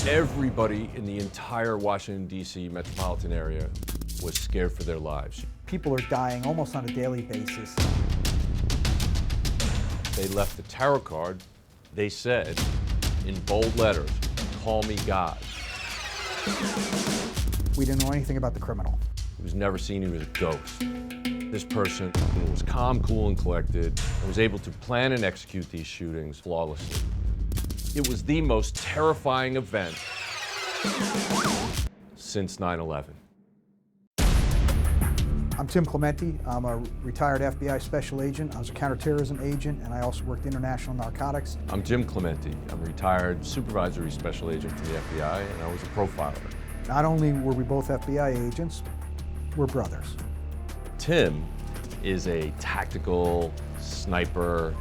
Everybody in the entire Washington, D.C. metropolitan area was scared for their lives. People are dying almost on a daily basis. They left the tarot card. They said, in bold letters, "Call me God." We didn't know anything about the criminal. He was never seen, he was a ghost. This person was calm, cool, and collected, and was able to plan and execute these shootings flawlessly. It was the most terrifying event since 9/11. I'm Tim Clementi. I'm a retired FBI special agent. I was a counterterrorism agent, and I also worked international narcotics. I'm Jim Clementi. I'm a retired supervisory special agent for the FBI, and I was a profiler. Not only were we both FBI agents, we're brothers. Tim is a tactical sniper,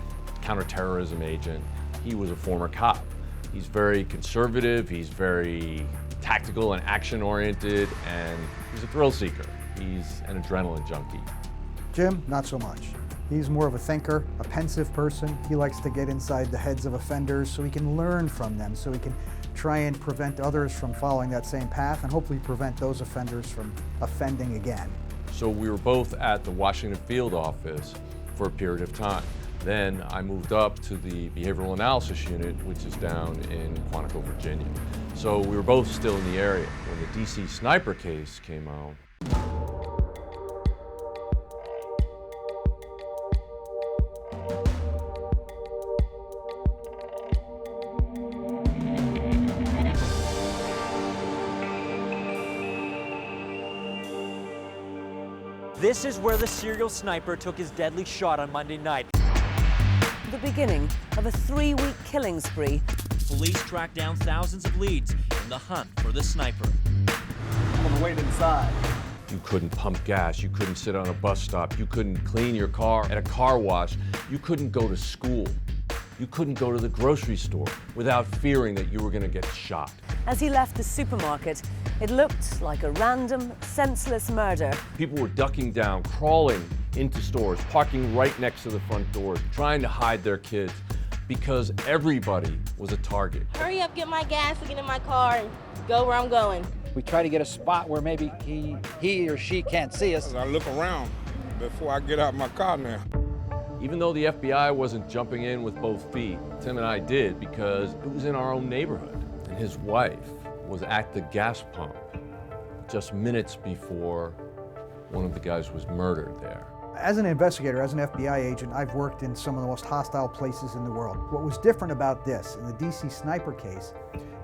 counterterrorism agent. He was a former cop. He's very conservative, he's very tactical and action-oriented, and he's a thrill seeker. He's an adrenaline junkie. Jim, not so much. He's more of a thinker, a pensive person. He likes to get inside the heads of offenders so he can learn from them, so he can try and prevent others from following that same path and hopefully prevent those offenders from offending again. So we were both at the Washington field office for a period of time. Then I moved up to the behavioral analysis unit, which is down in Quantico, Virginia. So we were both still in the area. When the DC sniper case came out, this is where the serial sniper took his deadly shot on Monday night. The beginning of a 3-week killing spree. Police tracked down thousands of leads in the hunt for the sniper. I'm gonna wait inside. you couldn't pump gas, you couldn't sit on a bus stop, you couldn't clean your car at a car wash, you couldn't go to school, you couldn't go to the grocery store without fearing that you were going to get shot. As he left the supermarket, it looked like a random, senseless murder. People were ducking down, crawling into stores, parking right next to the front doors, trying to hide their kids, because everybody was a target. Hurry up, get my gas and get in my car and go where I'm going. We try to get a spot where maybe he or she can't see us. I look around before I get out my car now. Even though the FBI wasn't jumping in with both feet, Tim and I did, because it was in our own neighborhood. And his wife was at the gas pump just minutes before one of the guys was murdered there. As an investigator, as an FBI agent, I've worked in some of the most hostile places in the world. What was different about this, in the DC sniper case,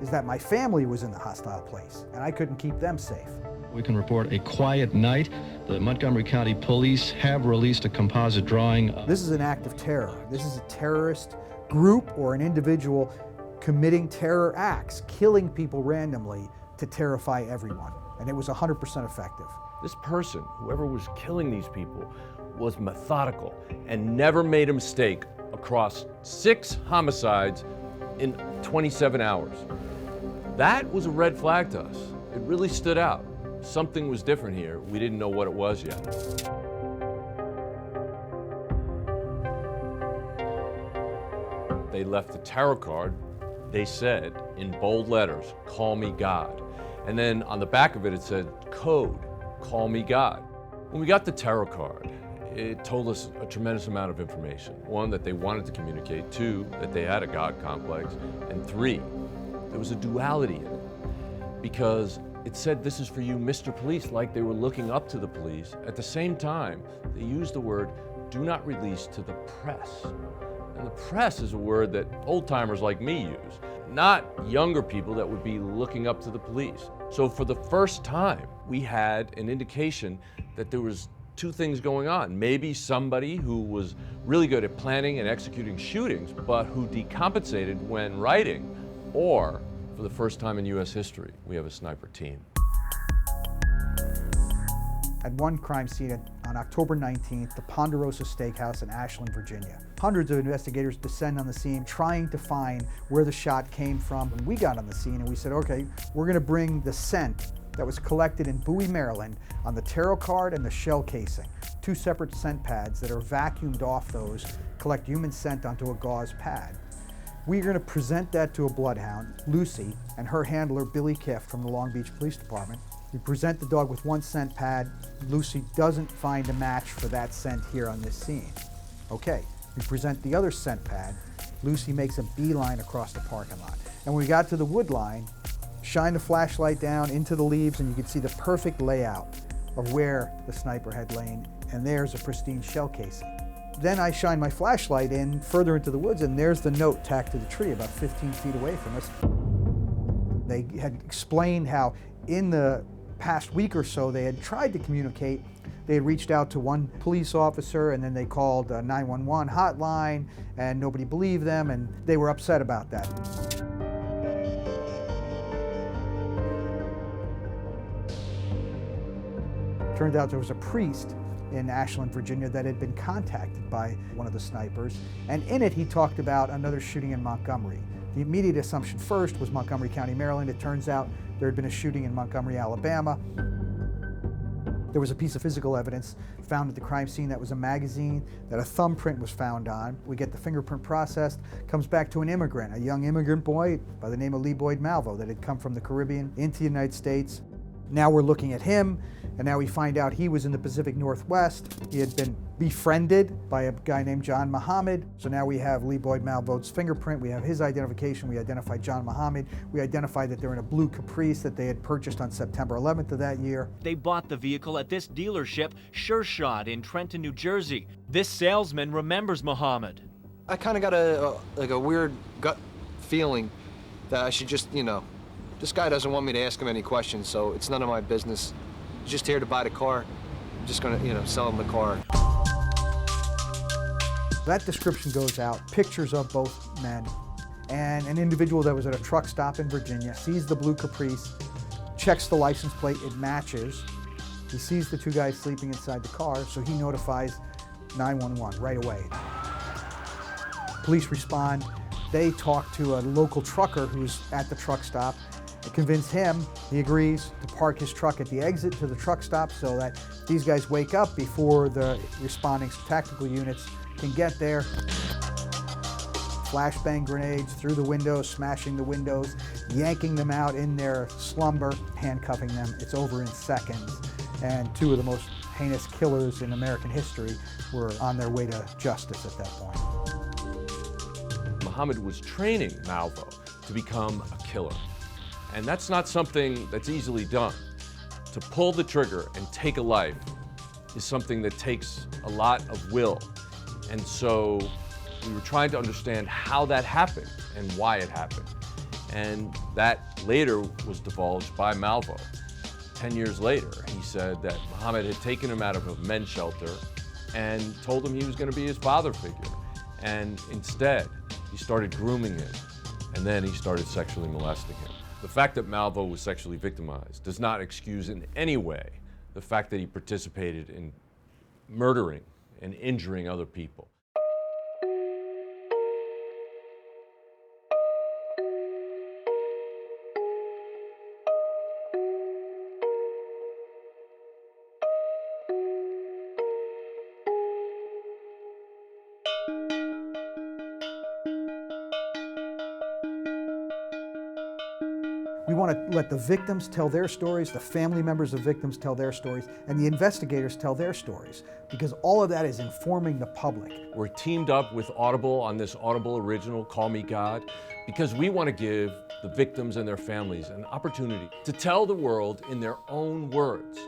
is that my family was in the hostile place, and I couldn't keep them safe. We can report a quiet night. The Montgomery County Police have released a composite drawing. This is an act of terror. This is a terrorist group or an individual committing terror acts, killing people randomly to terrify everyone. And it was 100% effective. This person, whoever was killing these people, was methodical and never made a mistake across 6 homicides in 27 hours. That was a red flag to us. It really stood out. Something was different here. We didn't know what it was yet. They left the tarot card. They said, in bold letters, "Call me God." And then on the back of it, it said, code, "Call me God." When we got the tarot card, it told us a tremendous amount of information. 1, that they wanted to communicate. 2, that they had a God complex. And 3, there was a duality in it. Because it said, "This is for you, Mr. Police," like they were looking up to the police. At the same time, they used the word, "Do not release to the press." And the press is a word that old-timers like me use, not younger people that would be looking up to the police. So for the first time, we had an indication that there was 2 things going on. Maybe somebody who was really good at planning and executing shootings, but who decompensated when writing, or for the first time in U.S. history, we have a sniper team. At one crime scene on October 19th, the Ponderosa Steakhouse in Ashland, Virginia. Hundreds of investigators descend on the scene trying to find where the shot came from. And we got on the scene and we said, okay, we're gonna bring the scent that was collected in Bowie, Maryland on the tarot card and the shell casing. 2 separate scent pads that are vacuumed off those, collect human scent onto a gauze pad. We're going to present that to a bloodhound, Lucy, and her handler, Billy Kiff from the Long Beach Police Department. We present the dog with one scent pad. Lucy doesn't find a match for that scent here on this scene. Okay, we present the other scent pad. Lucy makes a beeline across the parking lot. And when we got to the wood line, shine the flashlight down into the leaves and you could see the perfect layout of where the sniper had lain, and there's a pristine shell casing. Then I shine my flashlight in further into the woods and there's the note tacked to the tree about 15 feet away from us. They had explained how in the past week or so they had tried to communicate. They had reached out to one police officer and then they called a 911 hotline and nobody believed them and they were upset about that. Turned out there was a priest in Ashland, Virginia that had been contacted by one of the snipers, and in it he talked about another shooting in Montgomery. The immediate assumption first was Montgomery County, Maryland. It turns out there had been a shooting in Montgomery, Alabama. There was a piece of physical evidence found at the crime scene that was a magazine that a thumbprint was found on. We get the fingerprint processed, comes back to an immigrant, a young immigrant boy by the name of Lee Boyd Malvo that had come from the Caribbean into the United States. Now we're looking at him, and now we find out he was in the Pacific Northwest. He had been befriended by a guy named John Muhammad. So now we have Lee Boyd Malvo's fingerprint, we have his identification, we identify John Muhammad, we identify that they're in a blue Caprice that they had purchased on September 11th of that year. They bought the vehicle at this dealership, Sure Shot, in Trenton, New Jersey. This salesman remembers Muhammad. I kind of got a weird gut feeling that I should just, this guy doesn't want me to ask him any questions, so it's none of my business. He's just here to buy the car. I'm just gonna, sell him the car. That description goes out, pictures of both men, and an individual that was at a truck stop in Virginia sees the blue Caprice, checks the license plate, it matches. He sees the two guys sleeping inside the car, so he notifies 911 right away. Police respond. They talk to a local trucker who's at the truck stop. They convince him, he agrees to park his truck at the exit to the truck stop so that these guys wake up before the responding tactical units can get there. Flashbang grenades through the windows, smashing the windows, yanking them out in their slumber, handcuffing them. It's over in seconds. And two of the most heinous killers in American history were on their way to justice at that point. Muhammad was training Malvo to become a killer. And that's not something that's easily done. To pull the trigger and take a life is something that takes a lot of will. And so we were trying to understand how that happened and why it happened. And that later was divulged by Malvo. 10 years later, he said that Muhammad had taken him out of a men's shelter and told him he was going to be his father figure. And instead, he started grooming him, and then he started sexually molesting him. The fact that Malvo was sexually victimized does not excuse in any way the fact that he participated in murdering and injuring other people. We want to let the victims tell their stories, the family members of victims tell their stories, and the investigators tell their stories, because all of that is informing the public. We're teamed up with Audible on this Audible original, Call Me God, because we want to give the victims and their families an opportunity to tell the world in their own words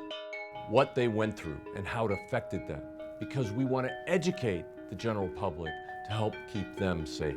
what they went through and how it affected them, because we want to educate the general public to help keep them safe.